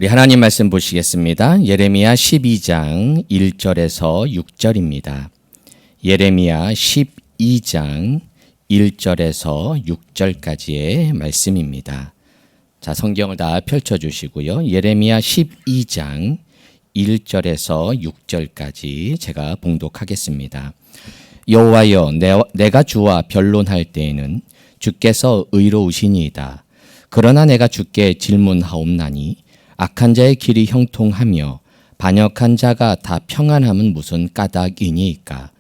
우리 하나님 말씀 보시겠습니다. 예레미야 12장 1절에서 6절입니다. 예레미야 12장 1절에서 6절까지의 말씀입니다. 자, 성경을 다 펼쳐주시고요. 예레미야 12장 1절에서 6절까지 제가 봉독하겠습니다. 여호와여, 내가 주와 변론할 때에는 주께서 의로우시니이다. 그러나 내가 주께 질문하옵나니 악한 자의 길이 형통하며 반역한 자가 다 평안함은 무슨 까닭이니이까.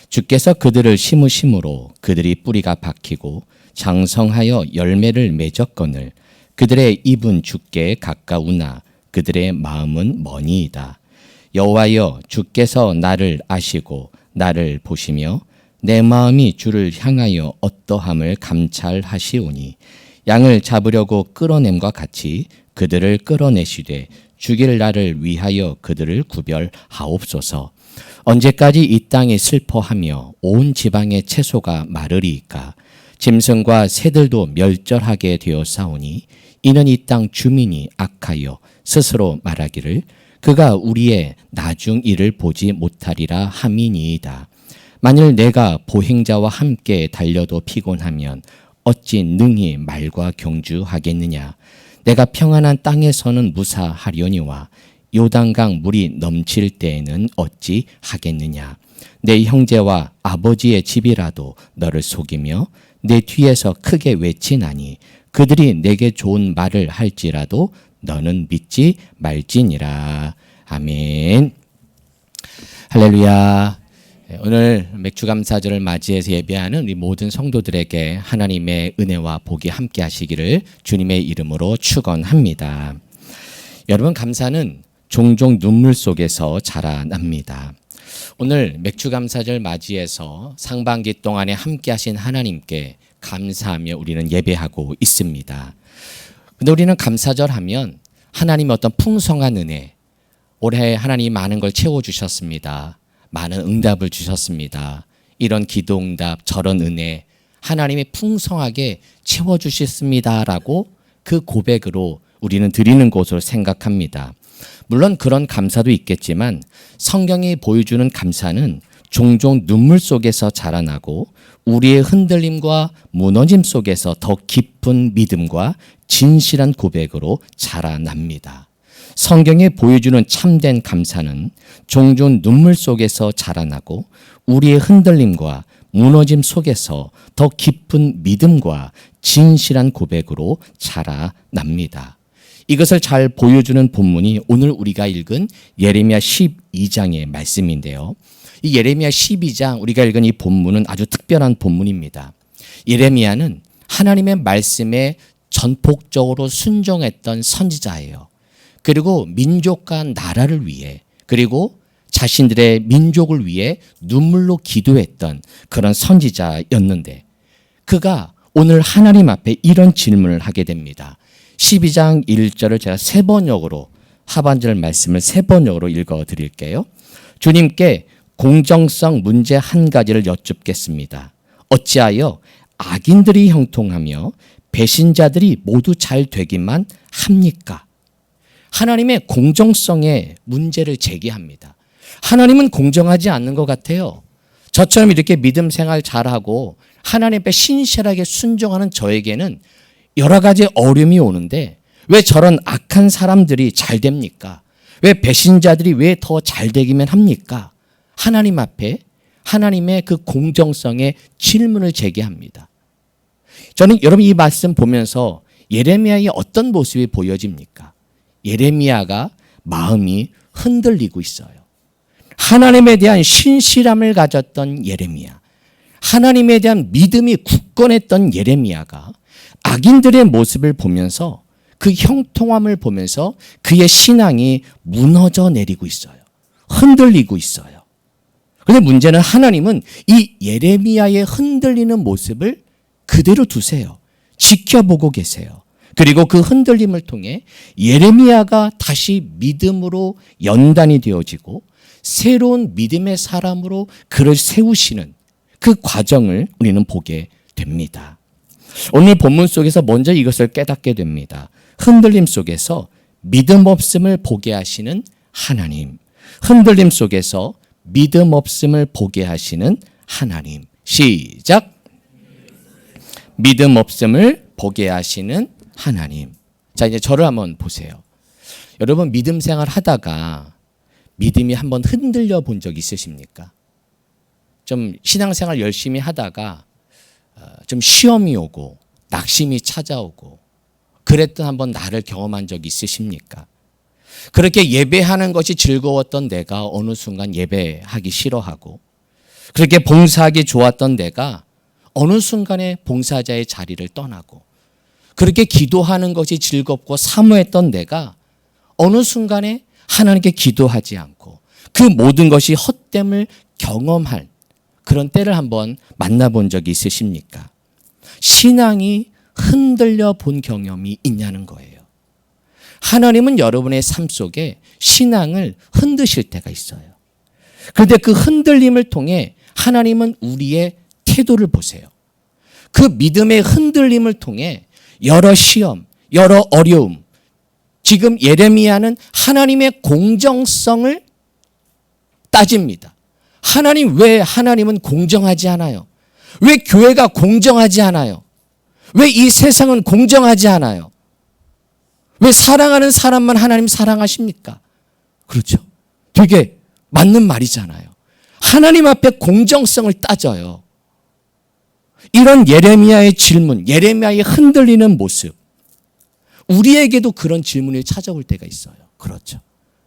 주께서 그들을 심으심으로 그들이 뿌리가 박히고 장성하여 열매를 맺었거늘 그들의 입은 주께 가까우나 그들의 마음은 머니이다. 여호와여, 주께서 나를 아시고 나를 보시며 내 마음이 주를 향하여 어떠함을 감찰하시오니 양을 잡으려고 끌어냄과 같이 그들을 끌어내시되 죽일 나를 위하여 그들을 구별하옵소서. 언제까지 이 땅에 슬퍼하며 온 지방의 채소가 마르리이까. 짐승과 새들도 멸절하게 되었사오니 이는 이 땅 주민이 악하여 스스로 말하기를 그가 우리의 나중 일을 보지 못하리라 함이니이다. 만일 내가 보행자와 함께 달려도 피곤하면 어찌 능히 말과 경주하겠느냐. 내가 평안한 땅에서는 무사하려니와 요단강 물이 넘칠 때에는 어찌 하겠느냐. 내 형제와 아버지의 집이라도 너를 속이며 내 뒤에서 크게 외치나니 그들이 내게 좋은 말을 할지라도 너는 믿지 말지니라. 아멘. 할렐루야. 오늘 맥주감사절을 맞이해서 예배하는 우리 모든 성도들에게 하나님의 은혜와 복이 함께 하시기를 주님의 이름으로 축원합니다. 여러분, 감사는 종종 눈물 속에서 자라납니다. 오늘 맥주감사절 맞이해서 상반기 동안에 함께 하신 하나님께 감사하며 우리는 예배하고 있습니다. 근데 우리는 감사절 하면 하나님의 어떤 풍성한 은혜, 올해 하나님이 많은 걸 채워주셨습니다. 많은 응답을 주셨습니다. 이런 기도 응답, 저런 은혜, 하나님이 풍성하게 채워주셨습니다라고 그 고백으로 우리는 드리는 것으로 생각합니다. 물론 그런 감사도 있겠지만 성경이 보여주는 감사는 종종 눈물 속에서 자라나고 우리의 흔들림과 무너짐 속에서 더 깊은 믿음과 진실한 고백으로 자라납니다. 성경에 보여주는 참된 감사는 종종 눈물 속에서 자라나고 우리의 흔들림과 무너짐 속에서 더 깊은 믿음과 진실한 고백으로 자라납니다. 이것을 잘 보여주는 본문이 오늘 우리가 읽은 예레미야 12장의 말씀인데요. 이 예레미야 12장 우리가 읽은 이 본문은 아주 특별한 본문입니다. 예레미야는 하나님의 말씀에 전폭적으로 순종했던 선지자예요. 그리고 민족과 나라를 위해, 그리고 자신들의 민족을 위해 눈물로 기도했던 그런 선지자였는데 그가 오늘 하나님 앞에 이런 질문을 하게 됩니다. 12장 1절을 제가 세 번역으로, 하반절 말씀을 세 번역으로 읽어 드릴게요. 주님께 공정성 문제 한 가지를 여쭙겠습니다. 어찌하여 악인들이 형통하며 배신자들이 모두 잘 되기만 합니까? 하나님의 공정성의 문제를 제기합니다. 하나님은 공정하지 않는 것 같아요. 저처럼 이렇게 믿음 생활 잘하고 하나님 앞에 신실하게 순종하는 저에게는 여러 가지 어려움이 오는데 왜 저런 악한 사람들이 잘 됩니까? 왜 배신자들이 왜 더 잘 되기만 합니까? 하나님 앞에 하나님의 그 공정성의 질문을 제기합니다. 저는 여러분 이 말씀 보면서 예레미야의 어떤 모습이 보여집니까? 예레미야가 마음이 흔들리고 있어요. 하나님에 대한 신실함을 가졌던 예레미야, 하나님에 대한 믿음이 굳건했던 예레미야가 악인들의 모습을 보면서 그 형통함을 보면서 그의 신앙이 무너져 내리고 있어요. 흔들리고 있어요. 그런데 문제는 하나님은 이 예레미야의 흔들리는 모습을 그대로 두세요. 지켜보고 계세요. 그리고 그 흔들림을 통해 예레미야가 다시 믿음으로 연단이 되어지고 새로운 믿음의 사람으로 그를 세우시는 그 과정을 우리는 보게 됩니다. 오늘 본문 속에서 먼저 이것을 깨닫게 됩니다. 흔들림 속에서 믿음 없음을 보게 하시는 하나님. 흔들림 속에서 믿음 없음을 보게 하시는 하나님. 시작. 믿음 없음을 보게 하시는 하나님. 자, 이제 저를 한번 보세요. 여러분, 믿음 생활 하다가 믿음이 한번 흔들려 본 적 있으십니까? 좀 신앙생활 열심히 하다가 좀 시험이 오고 낙심이 찾아오고 그랬던 한번 나를 경험한 적 있으십니까? 그렇게 예배하는 것이 즐거웠던 내가 어느 순간 예배하기 싫어하고, 그렇게 봉사하기 좋았던 내가 어느 순간에 봉사자의 자리를 떠나고, 그렇게 기도하는 것이 즐겁고 사모했던 내가 어느 순간에 하나님께 기도하지 않고 그 모든 것이 헛됨을 경험할 그런 때를 한번 만나본 적이 있으십니까? 신앙이 흔들려 본 경험이 있냐는 거예요. 하나님은 여러분의 삶 속에 신앙을 흔드실 때가 있어요. 그런데 그 흔들림을 통해 하나님은 우리의 태도를 보세요. 그 믿음의 흔들림을 통해 여러 시험, 여러 어려움, 지금 예레미야는 하나님의 공정성을 따집니다. 왜 하나님은 공정하지 않아요? 왜 교회가 공정하지 않아요? 왜 이 세상은 공정하지 않아요? 왜 사랑하는 사람만 하나님 사랑하십니까? 그렇죠. 되게 맞는 말이잖아요. 하나님 앞에 공정성을 따져요. 이런 예레미야의 질문, 예레미야의 흔들리는 모습, 우리에게도 그런 질문이 찾아올 때가 있어요. 그렇죠.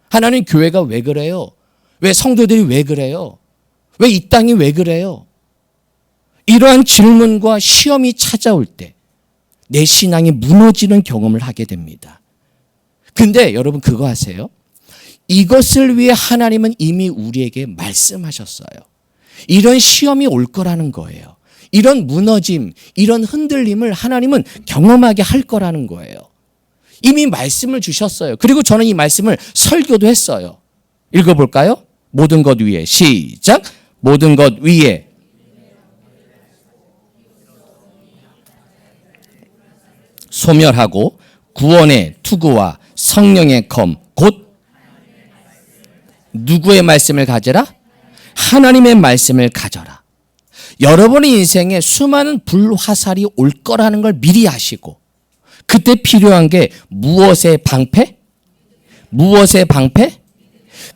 하나님, 교회가 왜 그래요? 왜 성도들이 왜 그래요? 왜 이 땅이 왜 그래요? 이러한 질문과 시험이 찾아올 때 내 신앙이 무너지는 경험을 하게 됩니다. 근데 여러분 그거 아세요? 이것을 위해 하나님은 이미 우리에게 말씀하셨어요. 이런 시험이 올 거라는 거예요. 이런 무너짐, 이런 흔들림을 하나님은 경험하게 할 거라는 거예요. 이미 말씀을 주셨어요. 그리고 저는 이 말씀을 설교도 했어요. 읽어볼까요? 모든 것 위에. 시작. 모든 것 위에. 소멸하고 구원의 투구와 성령의 검, 곧 누구의 말씀을 가져라? 하나님의 말씀을 가져라. 여러분의 인생에 수많은 불화살이 올 거라는 걸 미리 아시고, 그때 필요한 게 무엇의 방패? 무엇의 방패?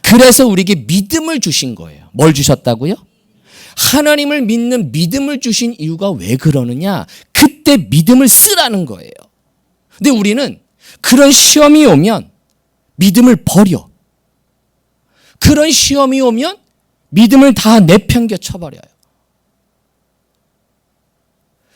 그래서 우리에게 믿음을 주신 거예요. 뭘 주셨다고요? 하나님을 믿는 믿음을 주신 이유가 왜 그러느냐? 그때 믿음을 쓰라는 거예요. 근데 우리는 그런 시험이 오면 믿음을 버려. 그런 시험이 오면 믿음을 다 내팽겨 쳐버려요.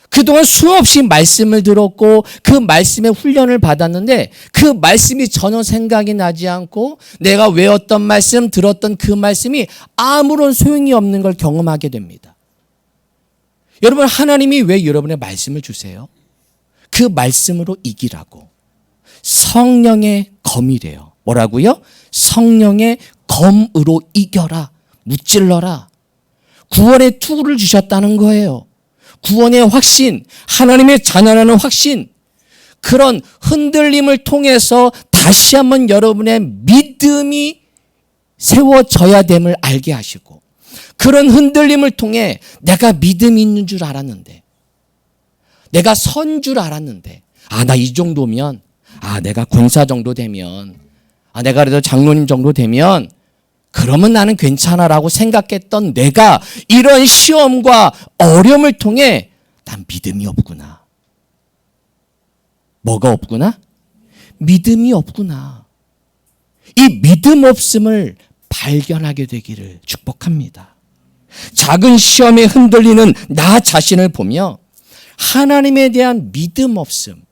그동안 수없이 말씀을 들었고 그 말씀의 훈련을 받았는데 그 말씀이 전혀 생각이 나지 않고 내가 외웠던 말씀, 들었던 그 말씀이 아무런 소용이 없는 걸 경험하게 됩니다. 여러분, 하나님이 왜 여러분의 말씀을 주세요? 그 말씀으로 이기라고. 성령의 검이래요. 뭐라고요? 성령의 검으로 이겨라. 무찔러라. 구원의 투구를 주셨다는 거예요. 구원의 확신, 하나님의 자녀라는 확신, 그런 흔들림을 통해서 다시 한번 여러분의 믿음이 세워져야 됨을 알게 하시고, 그런 흔들림을 통해 내가 믿음이 있는 줄 알았는데, 내가 선 줄 알았는데, 나 이 정도면, 내가 권사 정도 되면, 내가 그래도 장로님 정도 되면 그러면 나는 괜찮아라고 생각했던 내가 이런 시험과 어려움을 통해 난 믿음이 없구나. 뭐가 없구나? 믿음이 없구나. 이 믿음 없음을 발견하게 되기를 축복합니다. 작은 시험에 흔들리는 나 자신을 보며 하나님에 대한 믿음 없음,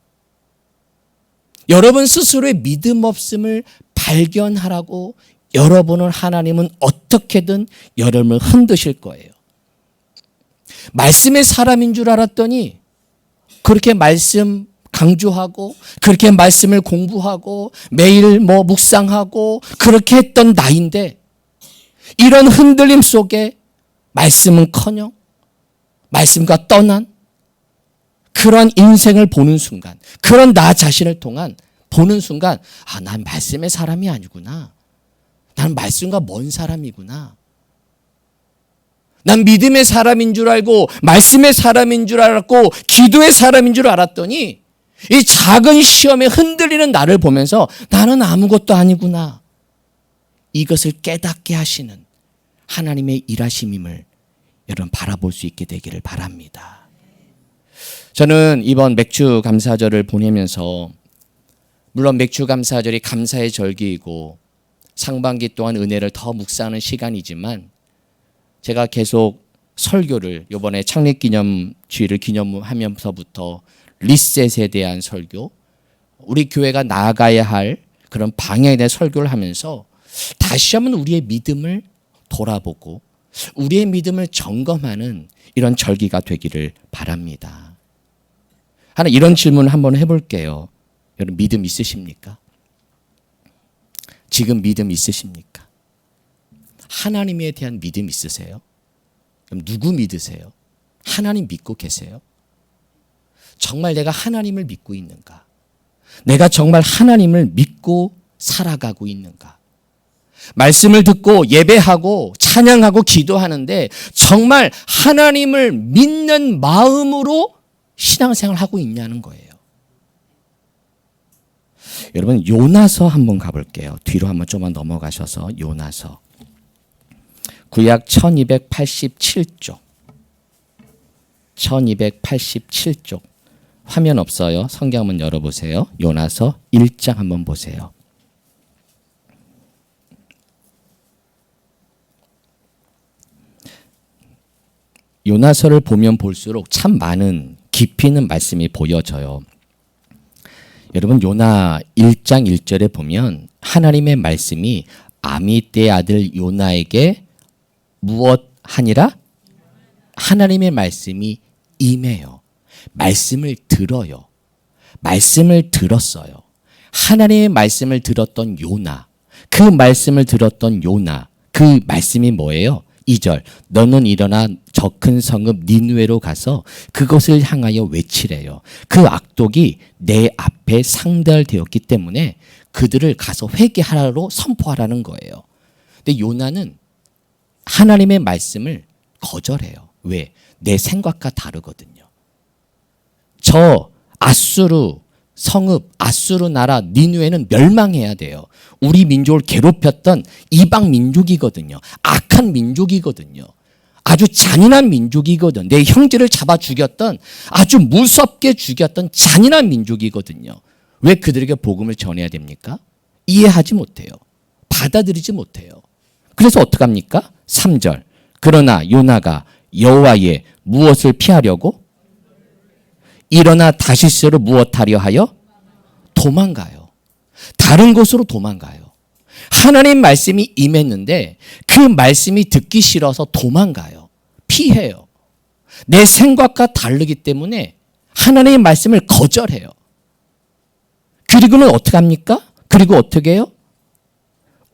여러분 스스로의 믿음 없음을 발견하라고 여러분을 하나님은 어떻게든 여러분을 흔드실 거예요. 말씀의 사람인 줄 알았더니 그렇게 말씀 강조하고 그렇게 말씀을 공부하고 매일 묵상하고 그렇게 했던 나인데 이런 흔들림 속에 말씀은커녕 말씀과 떠난 그런 인생을 보는 순간, 그런 나 자신을 통한 보는 순간 난 말씀의 사람이 아니구나. 난 말씀과 먼 사람이구나. 난 믿음의 사람인 줄 알고 말씀의 사람인 줄 알았고 기도의 사람인 줄 알았더니 이 작은 시험에 흔들리는 나를 보면서 나는 아무것도 아니구나. 이것을 깨닫게 하시는 하나님의 일하심임을 여러분 바라볼 수 있게 되기를 바랍니다. 저는 이번 맥주 감사절을 보내면서 물론 맥주 감사절이 감사의 절기이고 상반기 동안 은혜를 더 묵상하는 시간이지만 제가 계속 설교를 이번에 창립기념주의를 기념하면서부터 리셋에 대한 설교, 우리 교회가 나아가야 할 그런 방향에 대한 설교를 하면서 다시 한번 우리의 믿음을 돌아보고 우리의 믿음을 점검하는 이런 절기가 되기를 바랍니다. 하나 이런 질문을 한번 해볼게요. 여러분 믿음 있으십니까? 지금 믿음 있으십니까? 하나님에 대한 믿음 있으세요? 그럼 누구 믿으세요? 하나님 믿고 계세요? 정말 내가 하나님을 믿고 있는가? 내가 정말 하나님을 믿고 살아가고 있는가? 말씀을 듣고 예배하고 찬양하고 기도하는데 정말 하나님을 믿는 마음으로 신앙생활을 하고 있냐는 거예요. 여러분 요나서 한번 가볼게요. 뒤로 한번 좀만 넘어가셔서 요나서 구약 1287쪽 1287쪽 화면 없어요. 성경 한번 열어보세요. 요나서 1장 한번 보세요. 요나서를 보면 볼수록 참 많은 깊이 있는 말씀이 보여져요. 여러분 요나 1장 1절에 보면 하나님의 말씀이 아미떼의 아들 요나에게 무엇 하니라? 하나님의 말씀이 임해요. 말씀을 들어요. 말씀을 들었어요. 하나님의 말씀을 들었던 요나, 그 말씀을 들었던 요나, 그 말씀이 뭐예요? 2절 너는 일어나 저 큰 성읍 니느웨로 가서 그것을 향하여 외치래요. 그 악독이 내 앞에 상달되었기 때문에 그들을 가서 회개하라로 선포하라는 거예요. 근데 요나는 하나님의 말씀을 거절해요. 왜? 내 생각과 다르거든요. 저 아수르 성읍, 아수르 나라 니느웨는 멸망해야 돼요. 우리 민족을 괴롭혔던 이방 민족이거든요. 악한 민족이거든요. 아주 잔인한 민족이거든. 내 형제를 잡아 죽였던 아주 무섭게 죽였던 잔인한 민족이거든요. 왜 그들에게 복음을 전해야 됩니까? 이해하지 못해요. 받아들이지 못해요. 그래서 어떡합니까? 3절 그러나 요나가 여호와의 무엇을 피하려고? 일어나 다시스로 무엇하려 하여? 도망가요. 다른 곳으로 도망가요. 하나님 말씀이 임했는데 그 말씀이 듣기 싫어서 도망가요. 피해요. 내 생각과 다르기 때문에 하나님의 말씀을 거절해요. 그리고는 어떻게 합니까? 그리고 어떻게 해요?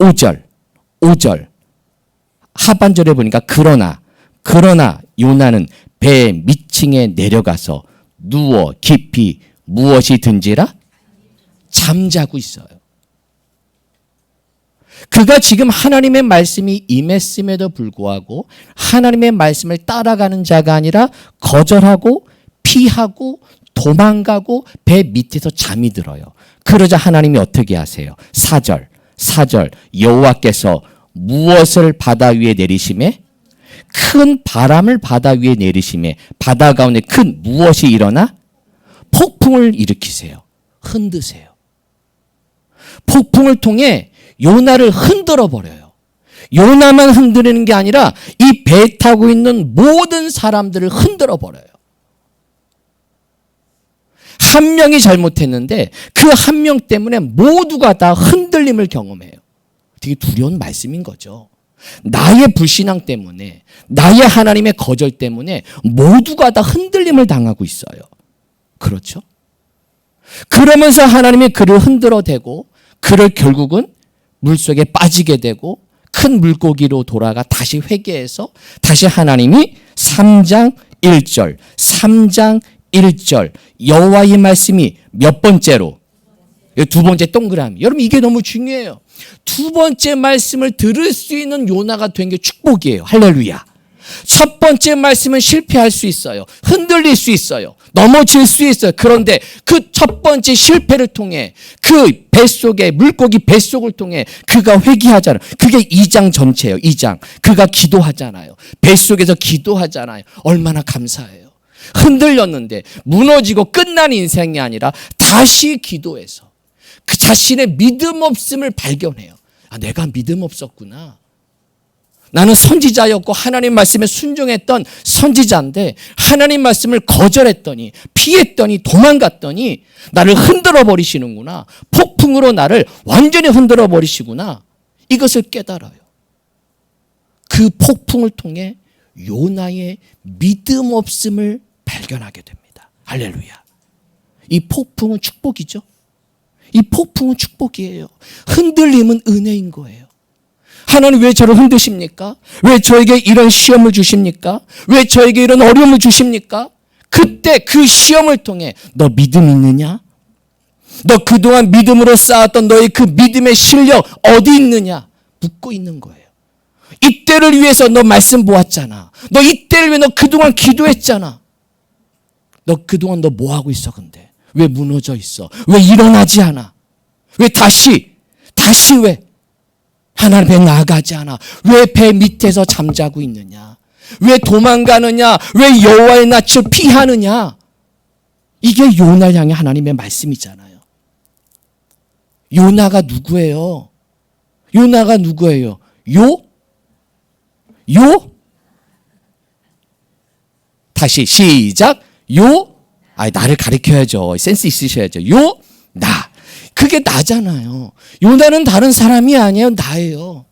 5절 하반절에 보니까 그러나 요나는 배 밑층에 내려가서 누워 깊이 무엇이 든지라 잠자고 있어요. 그가 지금 하나님의 말씀이 임했음에도 불구하고 하나님의 말씀을 따라가는 자가 아니라 거절하고 피하고 도망가고 배 밑에서 잠이 들어요. 그러자 하나님이 어떻게 하세요? 4절 여호와께서 무엇을 바다 위에 내리심에? 큰 바람을 바다 위에 내리심에 바다 가운데 큰 무엇이 일어나? 폭풍을 일으키세요. 흔드세요. 폭풍을 통해 요나를 흔들어 버려요. 요나만 흔드는 게 아니라 이 배 타고 있는 모든 사람들을 흔들어 버려요. 한 명이 잘못했는데 그 한 명 때문에 모두가 다 흔들림을 경험해요. 되게 두려운 말씀인 거죠. 나의 불신앙 때문에 나의 하나님의 거절 때문에 모두가 다 흔들림을 당하고 있어요. 그렇죠? 그러면서 하나님이 그를 흔들어대고 그를 결국은 물속에 빠지게 되고 큰 물고기로 돌아가 다시 회개해서 다시 하나님이 3장 1절 여호와의 말씀이 몇 번째로 두 번째 동그라미. 여러분 이게 너무 중요해요. 두 번째 말씀을 들을 수 있는 요나가 된 게 축복이에요. 할렐루야. 첫 번째 말씀은 실패할 수 있어요. 흔들릴 수 있어요. 넘어질 수 있어요. 그런데 그 첫 번째 실패를 통해 그 뱃속에 물고기 뱃속을 통해 그가 회개하잖아요. 그게 2장 전체예요. 2장. 그가 기도하잖아요. 뱃속에서 기도하잖아요. 얼마나 감사해요. 흔들렸는데 무너지고 끝난 인생이 아니라 다시 기도해서 그 자신의 믿음 없음을 발견해요. 아, 내가 믿음 없었구나. 나는 선지자였고 하나님 말씀에 순종했던 선지자인데 하나님 말씀을 거절했더니 피했더니 도망갔더니 나를 흔들어 버리시는구나. 폭풍으로 나를 완전히 흔들어 버리시구나. 이것을 깨달아요. 그 폭풍을 통해 요나의 믿음 없음을 발견하게 됩니다. 할렐루야. 이 폭풍은 축복이죠. 이 폭풍은 축복이에요. 흔들림은 은혜인 거예요. 하나님 왜 저를 흔드십니까? 왜 저에게 이런 시험을 주십니까? 왜 저에게 이런 어려움을 주십니까? 그때 그 시험을 통해 너 믿음 있느냐? 너 그동안 믿음으로 쌓았던 너의 그 믿음의 실력 어디 있느냐? 묻고 있는 거예요. 이때를 위해서 너 말씀 보았잖아. 너 이때를 위해 너 그동안 기도했잖아. 너 그동안 너 뭐 하고 있어 근데? 왜 무너져 있어? 왜 일어나지 않아? 왜 다시 왜? 하나님 앞에 나아가지 않아? 왜 배 밑에서 잠자고 있느냐? 왜 도망가느냐? 왜 여호와의 낯을 피하느냐? 이게 요나를 향해 하나님의 말씀이잖아요. 요나가 누구예요? 요나가 누구예요? 다시 시작. 나를 가리켜야죠. 센스 있으셔야죠. 나. 그게 나잖아요. 요나는 다른 사람이 아니에요. 나예요.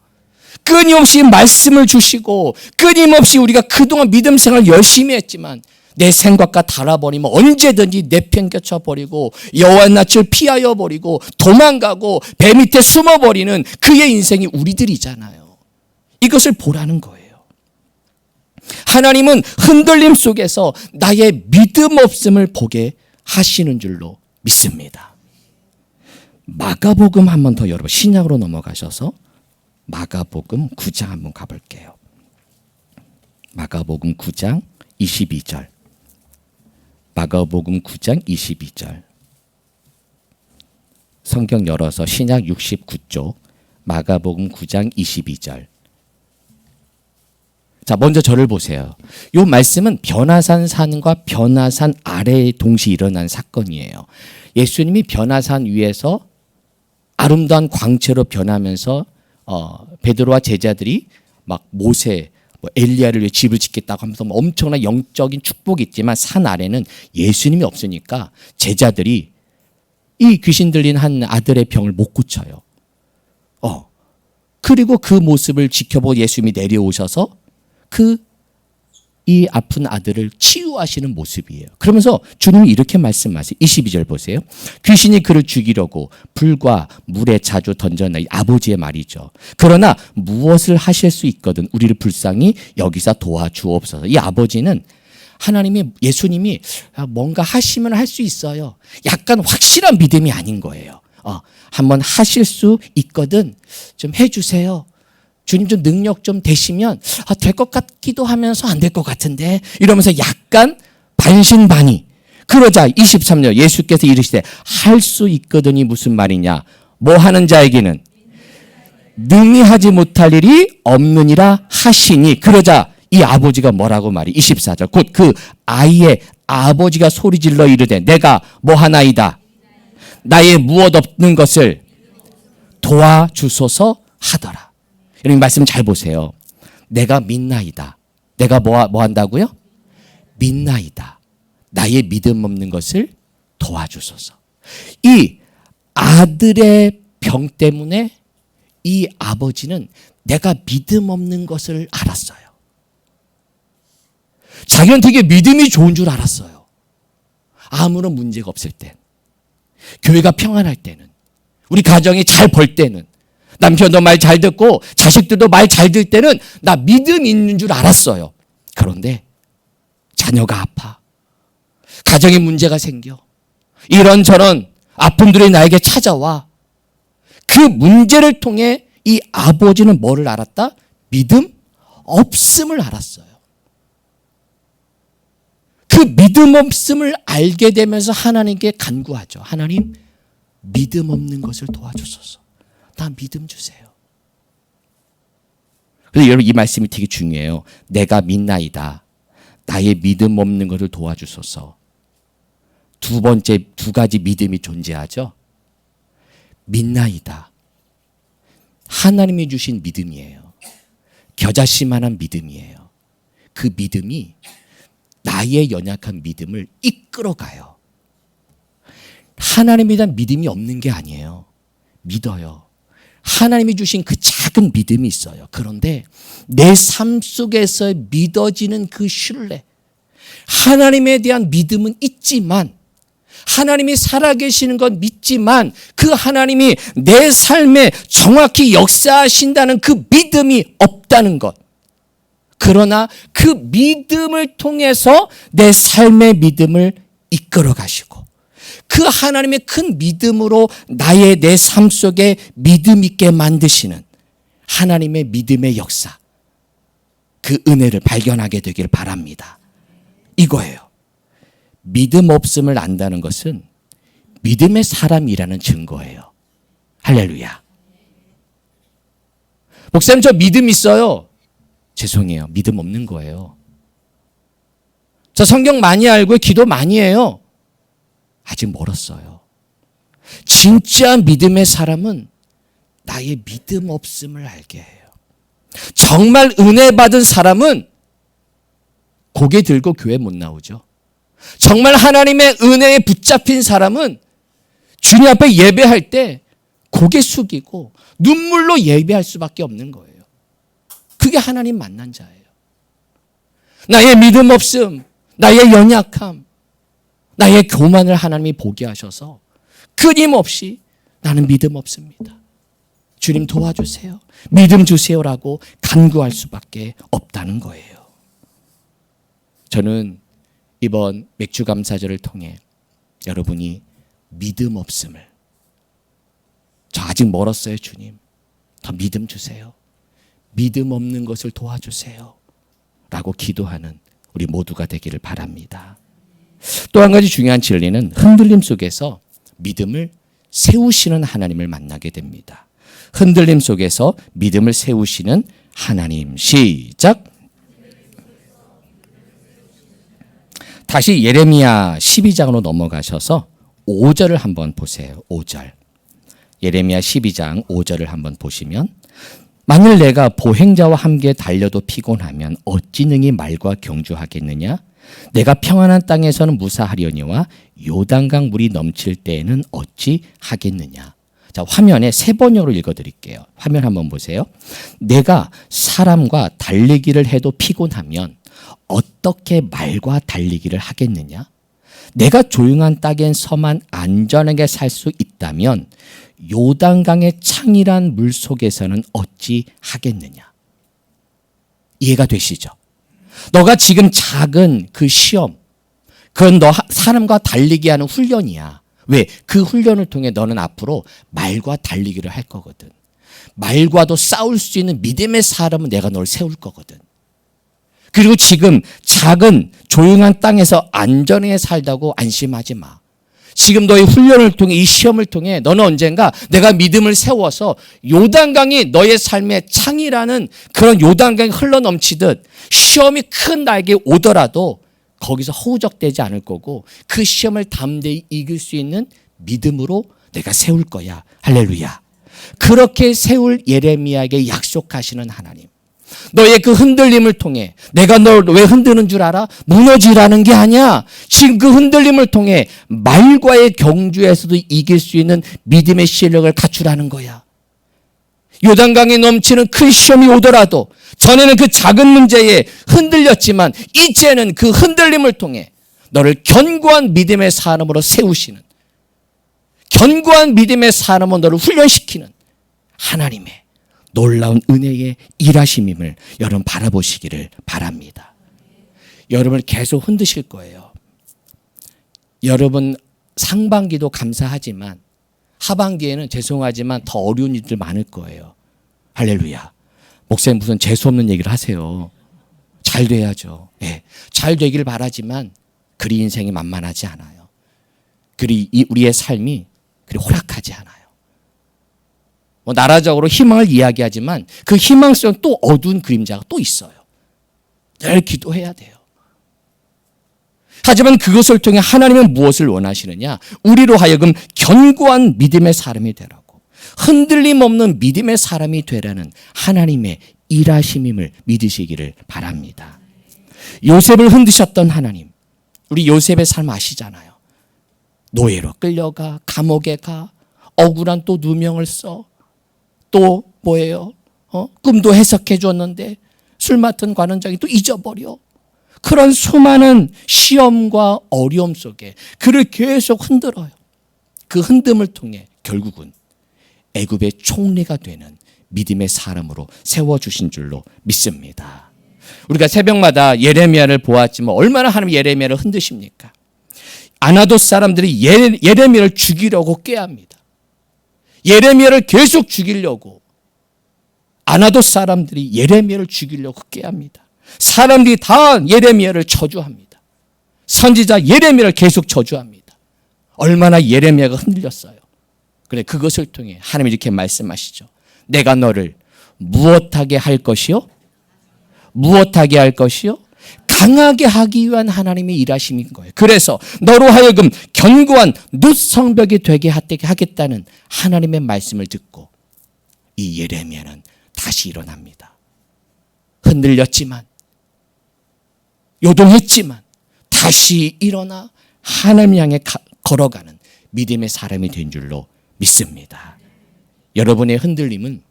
끊임없이 말씀을 주시고 끊임없이 우리가 그동안 믿음 생활 열심히 했지만 내 생각과 달아버리면 언제든지 내팽개쳐 버리고 여호와의 낯을 피하여 버리고 도망가고 배 밑에 숨어버리는 그의 인생이 우리들이잖아요. 이것을 보라는 거예요. 하나님은 흔들림 속에서 나의 믿음 없음을 보게 하시는 줄로 믿습니다. 마가복음 한 번 더 여러분 신약으로 넘어가셔서 마가복음 9장 한번 가볼게요. 마가복음 9장 22절. 마가복음 9장 22절. 성경 열어서 신약 69쪽 마가복음 9장 22절. 자, 먼저 저를 보세요. 이 말씀은 변화산 산과 변화산 아래에 동시에 일어난 사건이에요. 예수님이 변화산 위에서 아름다운 광채로 변하면서 베드로와 제자들이 막 모세, 엘리야를 위해 집을 짓겠다고 하면서 엄청난 영적인 축복이 있지만 산 아래는 예수님이 없으니까 제자들이 이 귀신 들린 한 아들의 병을 못 고쳐요. 그리고 그 모습을 지켜보고 예수님이 내려오셔서 이 아픈 아들을 치유하시는 모습이에요. 그러면서 주님이 이렇게 말씀하세요. 22절 보세요. 귀신이 그를 죽이려고 불과 물에 자주 던져내 아버지의 말이죠. 그러나 무엇을 하실 수 있거든 우리를 불쌍히 여기서 도와주옵소서. 이 아버지는 예수님이 뭔가 하시면 할 수 있어요. 약간 확실한 믿음이 아닌 거예요. 한번 하실 수 있거든 좀 해주세요. 주님 좀 능력 좀 되시면 될 것 같기도 하면서 안 될 것 같은데 이러면서 약간 반신반의. 그러자 23절 예수께서 이르시되 할 수 있거든이 무슨 말이냐? 뭐 하는 자에게는 능히 하지 못할 일이 없느니라 하시니. 그러자 이 아버지가 뭐라고 말이? 24절 곧 그 아이의 아버지가 소리질러 이르되 내가 뭐 하나이다. 나의 무엇 없는 것을 도와주소서 하더라. 여러분 말씀 잘 보세요. 내가 믿나이다. 내가 뭐 한다고요? 믿나이다. 나의 믿음 없는 것을 도와주소서. 이 아들의 병 때문에 이 아버지는 내가 믿음 없는 것을 알았어요. 자기는 되게 믿음이 좋은 줄 알았어요. 아무런 문제가 없을 땐, 교회가 평안할 때는, 우리 가정이 잘 벌 때는, 남편도 말 잘 듣고 자식들도 말 잘 들 때는 나 믿음 있는 줄 알았어요. 그런데 자녀가 아파. 가정에 문제가 생겨. 이런저런 아픔들이 나에게 찾아와. 그 문제를 통해 이 아버지는 뭐를 알았다? 믿음 없음을 알았어요. 그 믿음 없음을 알게 되면서 하나님께 간구하죠. 하나님, 믿음 없는 것을 도와주소서. 나 믿음 주세요. 그래서 여러분 이 말씀이 되게 중요해요. 내가 믿나이다. 나의 믿음 없는 것을 도와주소서. 두 번째, 두 가지 믿음이 존재하죠. 믿나이다. 하나님이 주신 믿음이에요. 겨자씨만한 믿음이에요. 그 믿음이 나의 연약한 믿음을 이끌어가요. 하나님에 대한 믿음이 없는 게 아니에요. 믿어요. 하나님이 주신 그 작은 믿음이 있어요. 그런데 내 삶 속에서 믿어지는 그 신뢰, 하나님에 대한 믿음은 있지만, 하나님이 살아계시는 건 믿지만 그 하나님이 내 삶에 정확히 역사하신다는 그 믿음이 없다는 것. 그러나 그 믿음을 통해서 내 삶의 믿음을 이끌어 가시고 그 하나님의 큰 믿음으로 나의 내 삶 속에 믿음 있게 만드시는 하나님의 믿음의 역사, 그 은혜를 발견하게 되길 바랍니다. 이거예요. 믿음 없음을 안다는 것은 믿음의 사람이라는 증거예요. 할렐루야. 목사님, 저 믿음 있어요. 죄송해요. 믿음 없는 거예요. 저 성경 많이 알고 기도 많이 해요. 아직 멀었어요. 진짜 믿음의 사람은 나의 믿음 없음을 알게 해요. 정말 은혜 받은 사람은 고개 들고 교회 못 나오죠. 정말 하나님의 은혜에 붙잡힌 사람은 주님 앞에 예배할 때 고개 숙이고 눈물로 예배할 수밖에 없는 거예요. 그게 하나님 만난 자예요. 나의 믿음 없음, 나의 연약함, 나의 교만을 하나님이 보게 하셔서 끊임없이 나는 믿음 없습니다. 주님 도와주세요. 믿음 주세요라고 간구할 수밖에 없다는 거예요. 저는 이번 맥주 감사절을 통해 여러분이 믿음 없음을, 저 아직 멀었어요 주님, 더 믿음 주세요, 믿음 없는 것을 도와주세요 라고 기도하는 우리 모두가 되기를 바랍니다. 또 한 가지 중요한 진리는 흔들림 속에서 믿음을 세우시는 하나님을 만나게 됩니다. 흔들림 속에서 믿음을 세우시는 하나님. 시작. 다시 예레미야 12장으로 넘어가셔서 5절을 한번 보세요. 5절. 예레미야 12장 5절을 한번 보시면, 만일 내가 보행자와 함께 달려도 피곤하면 어찌 능히 말과 경주하겠느냐? 내가 평안한 땅에서는 무사하려니와 요단강 물이 넘칠 때에는 어찌 하겠느냐? 자, 화면에 세 번역으로 읽어드릴게요. 화면 한번 보세요. 내가 사람과 달리기를 해도 피곤하면 어떻게 말과 달리기를 하겠느냐? 내가 조용한 땅엔 서만 안전하게 살 수 있다면 요단강의 창이란 물 속에서는 어찌 하겠느냐? 이해가 되시죠? 너가 지금 작은 그 시험, 그건 너 사람과 달리기 하는 훈련이야. 왜? 그 훈련을 통해 너는 앞으로 말과 달리기를 할 거거든. 말과도 싸울 수 있는 믿음의 사람은 내가 너를 세울 거거든. 그리고 지금 작은 조용한 땅에서 안전하게 살다고 안심하지 마. 지금 너의 훈련을 통해, 이 시험을 통해 너는 언젠가 내가 믿음을 세워서 요단강이 너의 삶의 창이라는 그런 요단강이 흘러넘치듯 시험이 큰 나에게 오더라도 거기서 허우적대지 않을 거고 그 시험을 담대히 이길 수 있는 믿음으로 내가 세울 거야. 할렐루야. 그렇게 세울 예레미야에게 약속하시는 하나님. 너의 그 흔들림을 통해, 내가 널 왜 흔드는 줄 알아? 무너지라는 게 아니야. 지금 그 흔들림을 통해 말과의 경주에서도 이길 수 있는 믿음의 실력을 갖추라는 거야. 요단강에 넘치는 큰 시험이 오더라도, 전에는 그 작은 문제에 흔들렸지만 이제는 그 흔들림을 통해 너를 견고한 믿음의 사람으로 세우시는, 견고한 믿음의 사람으로 너를 훈련시키는 하나님의 놀라운 은혜의 일하심임을 여러분 바라보시기를 바랍니다. 여러분을 계속 흔드실 거예요. 여러분 상반기도 감사하지만 하반기에는 죄송하지만 더 어려운 일들 많을 거예요. 할렐루야. 목사님 무슨 재수없는 얘기를 하세요. 잘 돼야죠. 네. 잘 되길 바라지만 그리 인생이 만만하지 않아요. 그리 우리의 삶이 그리 호락하지 않아요. 나라적으로 희망을 이야기하지만 그 희망 속에 또 어두운 그림자가 또 있어요. 늘 기도해야 돼요. 하지만 그것을 통해 하나님은 무엇을 원하시느냐? 우리로 하여금 견고한 믿음의 사람이 되라고, 흔들림 없는 믿음의 사람이 되라는 하나님의 일하심임을 믿으시기를 바랍니다. 요셉을 흔드셨던 하나님, 우리 요셉의 삶 아시잖아요. 노예로 끌려가, 감옥에 가, 억울한 또 누명을 써, 또 뭐예요? 꿈도 해석해 줬는데 술 맡은 관원장이 또 잊어버려. 그런 수많은 시험과 어려움 속에 그를 계속 흔들어요. 그 흔듦을 통해 결국은 애굽의 총리가 되는 믿음의 사람으로 세워주신 줄로 믿습니다. 우리가 새벽마다 예레미야를 보았지만 얼마나 하나님 예레미야를 흔드십니까? 아나돗 사람들이 예레미야를 죽이려고 꾀합니다. 예레미야를 계속 죽이려고 아나돗 사람들이 예레미야를 죽이려고 꾀합니다. 사람들이 다 예레미야를 저주합니다. 선지자 예레미야를 계속 저주합니다. 얼마나 예레미야가 흔들렸어요. 그래, 그것을 통해 하나님이 이렇게 말씀하시죠. 내가 너를 무엇하게 할 것이요? 무엇하게 할 것이요? 강하게 하기 위한 하나님의 일하심인 거예요. 그래서 너로 하여금 견고한 룻성벽이 되게 하겠다는 하나님의 말씀을 듣고 이 예레미야는 다시 일어납니다. 흔들렸지만, 요동했지만 다시 일어나 하나님 향해 걸어가는 믿음의 사람이 된 줄로 믿습니다. 여러분의 흔들림은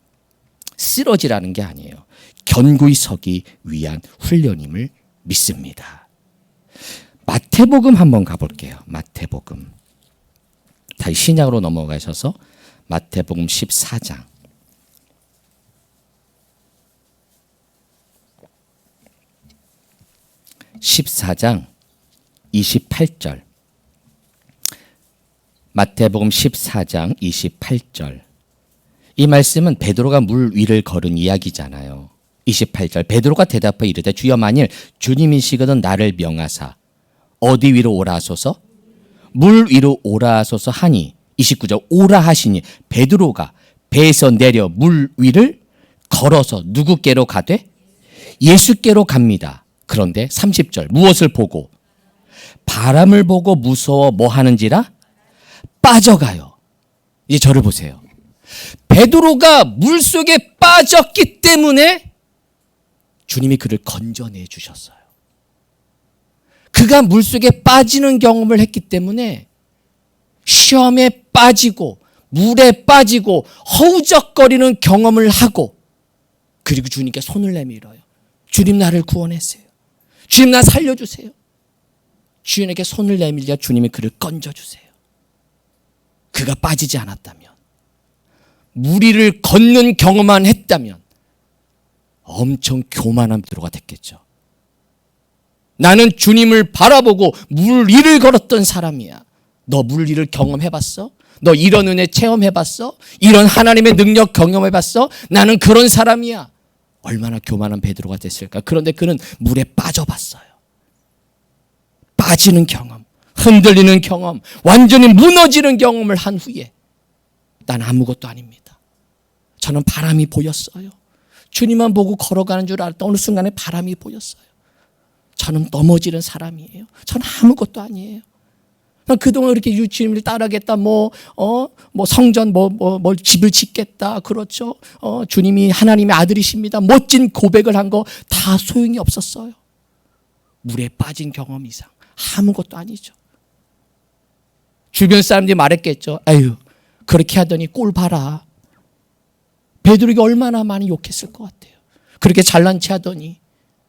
쓰러지라는 게 아니에요. 견고히 서기 위한 훈련임을 믿습니다. 마태복음 한번 가볼게요. 마태복음. 다시 신약으로 넘어가셔서 마태복음 14장. 14장 28절. 마태복음 14장 28절. 이 말씀은 베드로가 물 위를 걸은 이야기잖아요. 28절. 베드로가 대답하여 이르되 주여 만일 주님이시거든 나를 명하사 어디 위로 오라 하소서? 물 위로 오라 하소서 하니 29절. 오라 하시니 베드로가 배에서 내려 물 위를 걸어서 누구께로 가되? 예수께로 갑니다. 그런데 30절. 무엇을 보고? 바람을 보고 무서워 뭐 하는지라? 빠져가요. 이제 저를 보세요. 베드로가 물속에 빠졌기 때문에 주님이 그를 건져내 주셨어요. 그가 물속에 빠지는 경험을 했기 때문에 시험에 빠지고 물에 빠지고 허우적거리는 경험을 하고 그리고 주님께 손을 내밀어요. 주님 나를 구원했어요. 주님 나 살려주세요. 주님에게 손을 내밀자 주님이 그를 건져주세요. 그가 빠지지 않았다면, 물 위를 걷는 경험만 했다면 엄청 교만한 베드로가 됐겠죠. 나는 주님을 바라보고 물 위를 걸었던 사람이야. 너 물 위를 경험해봤어? 너 이런 은혜 체험해봤어? 이런 하나님의 능력 경험해봤어? 나는 그런 사람이야. 얼마나 교만한 베드로가 됐을까? 그런데 그는 물에 빠져봤어요. 빠지는 경험, 흔들리는 경험, 완전히 무너지는 경험을 한 후에 난 아무것도 아닙니다. 저는 바람이 보였어요. 주님만 보고 걸어가는 줄 알았던 어느 순간에 바람이 보였어요. 저는 넘어지는 사람이에요. 저는 아무것도 아니에요. 그동안 이렇게 주님을 따르겠다, 성전, 집을 짓겠다, 그렇죠. 주님이 하나님의 아들이십니다. 멋진 고백을 한 거 다 소용이 없었어요. 물에 빠진 경험 이상 아무것도 아니죠. 주변 사람들이 말했겠죠. 아유, 그렇게 하더니 꼴 봐라. 베드로가 얼마나 많이 욕했을 것 같아요. 그렇게 잘난 체 하더니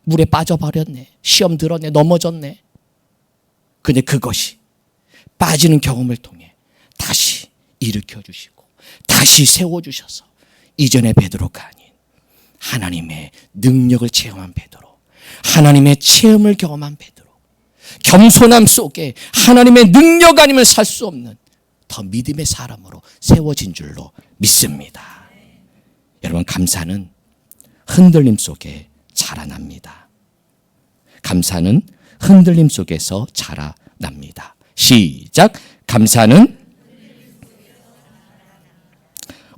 물에 빠져버렸네. 시험 들었네. 넘어졌네. 근데 그것이 빠지는 경험을 통해 다시 일으켜 주시고 다시 세워주셔서 이전의 베드로가 아닌 하나님의 능력을 체험한 베드로, 하나님의 체험을 경험한 베드로, 겸손함 속에 하나님의 능력 아니면 살 수 없는 더 믿음의 사람으로 세워진 줄로 믿습니다. 여러분, 감사는 흔들림 속에 자라납니다. 감사는 흔들림 속에서 자라납니다. 시작. 감사는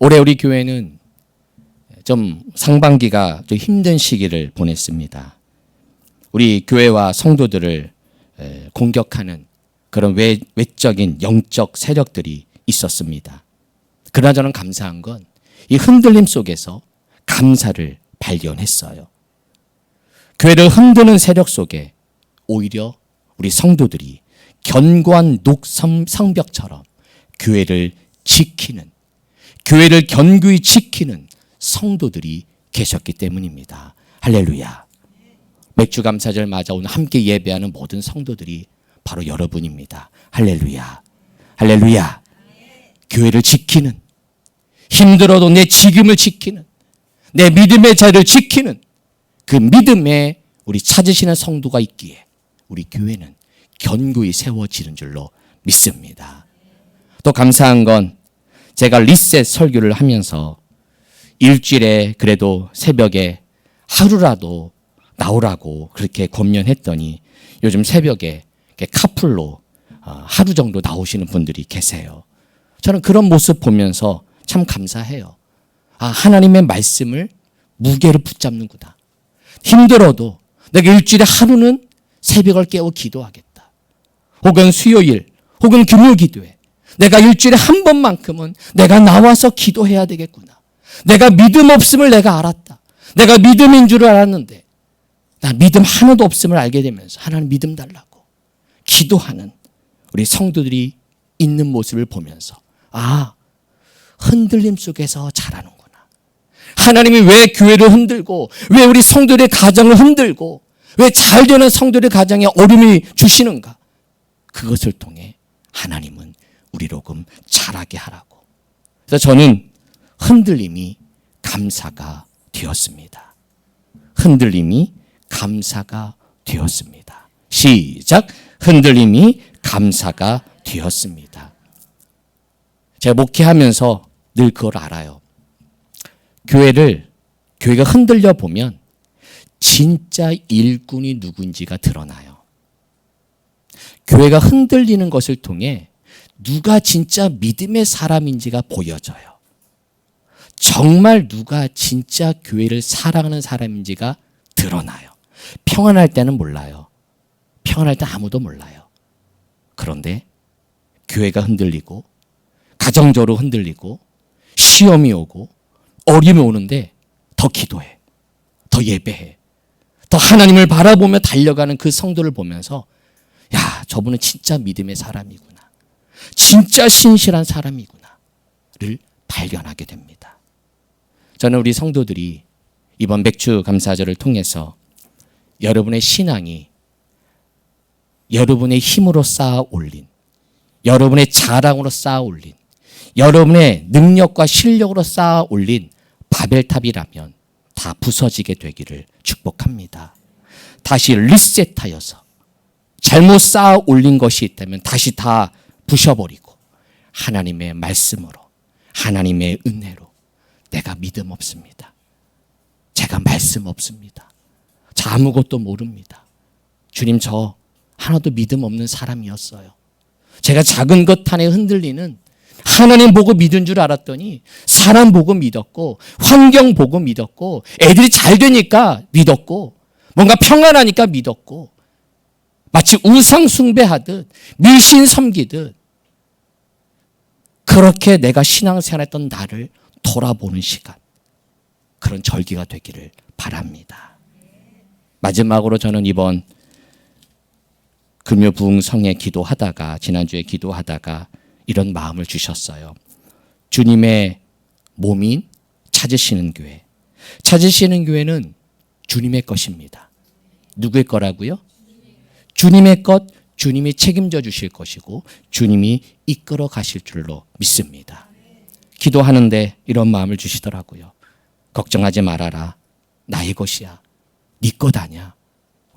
올해 우리 교회는 좀 상반기가 좀 힘든 시기를 보냈습니다. 우리 교회와 성도들을 공격하는 그런 외적인 영적 세력들이 있었습니다. 그러나 저는 감사한 건 이 흔들림 속에서 감사를 발견했어요. 교회를 흔드는 세력 속에 오히려 우리 성도들이 견고한 성벽처럼 교회를 지키는, 교회를 견고히 지키는 성도들이 계셨기 때문입니다. 할렐루야. 맥주 감사절 맞아 오늘 함께 예배하는 모든 성도들이 바로 여러분입니다. 할렐루야. 할렐루야. 교회를 지키는, 힘들어도 내 지금을 지키는, 내 믿음의 자리를 지키는 그 믿음에 우리 찾으시는 성도가 있기에 우리 교회는 견고히 세워지는 줄로 믿습니다. 또 감사한 건 제가 리셋 설교를 하면서 일주일에 그래도 새벽에 하루라도 나오라고 그렇게 권면했더니 요즘 새벽에 카풀로 하루 정도 나오시는 분들이 계세요. 저는 그런 모습 보면서 참 감사해요. 아, 하나님의 말씀을 무게를 붙잡는구나. 힘들어도 내가 일주일에 하루는 새벽을 깨워 기도하겠다. 혹은 수요일, 혹은 금요 기도회. 내가 일주일에 한 번만큼은 내가 나와서 기도해야 되겠구나. 내가 믿음 없음을 내가 알았다. 내가 믿음인 줄 알았는데 나 믿음 하나도 없음을 알게 되면서 하나님 믿음 달라고 기도하는 우리 성도들이 있는 모습을 보면서 아, 흔들림 속에서 자라는구나. 하나님이 왜 교회를 흔들고 왜 우리 성도들의 가정을 흔들고 왜 잘되는 성도들의 가정에 어려움이 주시는가. 그것을 통해 하나님은 우리로 금 자라게 하라고. 그래서 저는 흔들림이 감사가 되었습니다. 흔들림이 감사가 되었습니다. 시작. 흔들림이 감사가 되었습니다. 제가 목회하면서 늘 그걸 알아요. 교회가 흔들려 보면 진짜 일꾼이 누군지가 드러나요. 교회가 흔들리는 것을 통해 누가 진짜 믿음의 사람인지가 보여져요. 정말 누가 진짜 교회를 사랑하는 사람인지가 드러나요. 평안할 때는 몰라요. 평안할 때 아무도 몰라요. 그런데 교회가 흔들리고 가정적으로 흔들리고 시험이 오고 어려움이 오는데 더 기도해. 더 예배해. 더 하나님을 바라보며 달려가는 그 성도를 보면서 야, 저분은 진짜 믿음의 사람이구나. 진짜 신실한 사람이구나를 발견하게 됩니다. 저는 우리 성도들이 이번 맥주 감사절을 통해서 여러분의 신앙이 여러분의 힘으로 쌓아 올린, 여러분의 자랑으로 쌓아 올린, 여러분의 능력과 실력으로 쌓아 올린 바벨탑이라면 다 부서지게 되기를 축복합니다. 다시 리셋하여서 잘못 쌓아 올린 것이 있다면 다시 다 부셔버리고 하나님의 말씀으로, 하나님의 은혜로 내가 믿음 없습니다. 제가 말씀 없습니다. 저 아무것도 모릅니다. 주님, 저 하나도 믿음 없는 사람이었어요. 제가 작은 것 하나에 흔들리는 하나님 보고 믿은 줄 알았더니 사람 보고 믿었고 환경 보고 믿었고 애들이 잘 되니까 믿었고 뭔가 평안하니까 믿었고 마치 우상 숭배하듯 미신 섬기듯 그렇게 내가 신앙생활했던 나를 돌아보는 시간, 그런 절기가 되기를 바랍니다. 마지막으로 저는 이번 금요 부흥성에 기도하다가 지난주에 기도하다가 이런 마음을 주셨어요. 주님의 몸인 찾으시는 교회. 찾으시는 교회는 주님의 것입니다. 누구의 거라고요? 주님의 것, 주님이 책임져 주실 것이고 주님이 이끌어 가실 줄로 믿습니다. 기도하는데 이런 마음을 주시더라고요. 걱정하지 말아라. 나의 것이야. 네 것 아니야.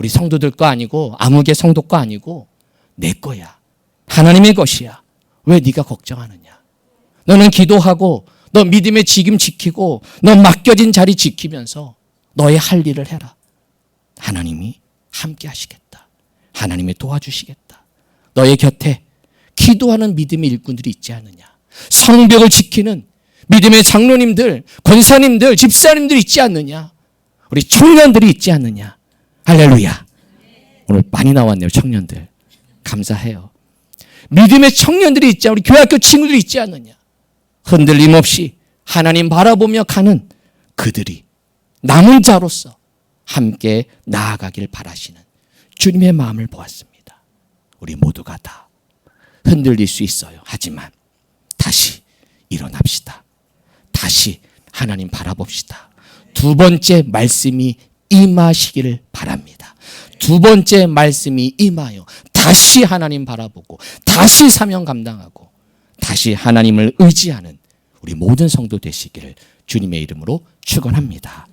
우리 성도들 거 아니고 아무개 성도 거 아니고 내 거야. 하나님의 것이야. 왜 네가 걱정하느냐? 너는 기도하고 너 믿음의 직임 지키고 너 맡겨진 자리 지키면서 너의 할 일을 해라. 하나님이 함께 하시겠다. 하나님이 도와주시겠다. 너의 곁에 기도하는 믿음의 일꾼들이 있지 않느냐? 성벽을 지키는 믿음의 장로님들, 권사님들, 집사님들 있지 않느냐? 우리 청년들이 있지 않느냐? 할렐루야. 오늘 많이 나왔네요, 청년들. 감사해요. 믿음의 청년들이 있지 않느냐? 우리 교회학교 친구들이 있지 않느냐? 흔들림 없이 하나님 바라보며 가는 그들이 남은 자로서 함께 나아가길 바라시는 주님의 마음을 보았습니다. 우리 모두가 다 흔들릴 수 있어요. 하지만 다시 일어납시다. 다시 하나님 바라봅시다. 두 번째 말씀이 임하시기를 바랍니다. 두 번째 말씀이 임하여 다시 하나님 바라보고 다시 사명 감당하고 다시 하나님을 의지하는 우리 모든 성도 되시기를 주님의 이름으로 축원합니다.